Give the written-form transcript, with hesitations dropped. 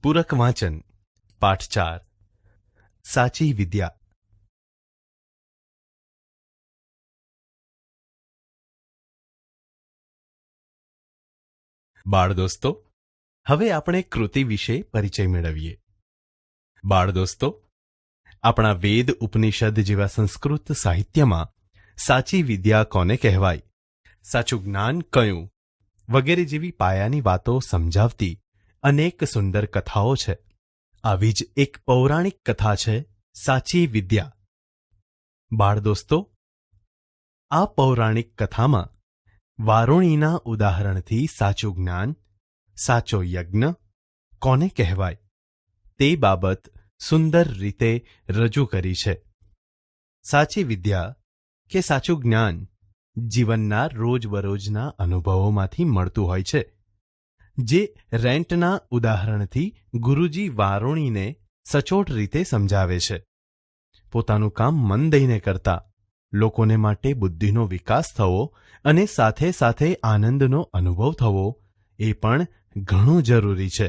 પૂરક વાંચન પાઠ 4 સાચી વિદ્યા. બાળ દોસ્તો, હવે આપણે કૃતિ વિશે પરિચય મેળવીએ. બાળ દોસ્તો, આપણા વેદ ઉપનિષદ જેવા સંસ્કૃત સાહિત્યમાં સાચી વિદ્યા કોને કહેવાય, સાચું જ્ઞાન કયું વગેરે જેવી પાયાની વાતો સમજાવતી અનેક સુંદર કથાઓ છે. આવી જ એક પૌરાણિક કથા છે સાચી વિદ્યા. બાળ દોસ્તો, આ પૌરાણિક કથામાં વારુણીના ઉદાહરણથી સાચું જ્ઞાન, સાચો યજ્ઞ કોને કહેવાય તે બાબત સુંદર રીતે રજૂ કરી છે. સાચી વિદ્યા કે સાચું જ્ઞાન જીવનના રોજબરોજના અનુભવોમાંથી મળતું હોય છે, જે રેન્ટના ઉદાહરણથી ગુરુજી વારુણીને સચોટ રીતે સમજાવે છે. પોતાનું કામ મન દઈને કરતા લોકોને માટે બુદ્ધિનો વિકાસ થવો અને સાથે સાથે આનંદનો અનુભવ થવો એ પણ ઘણું જરૂરી છે.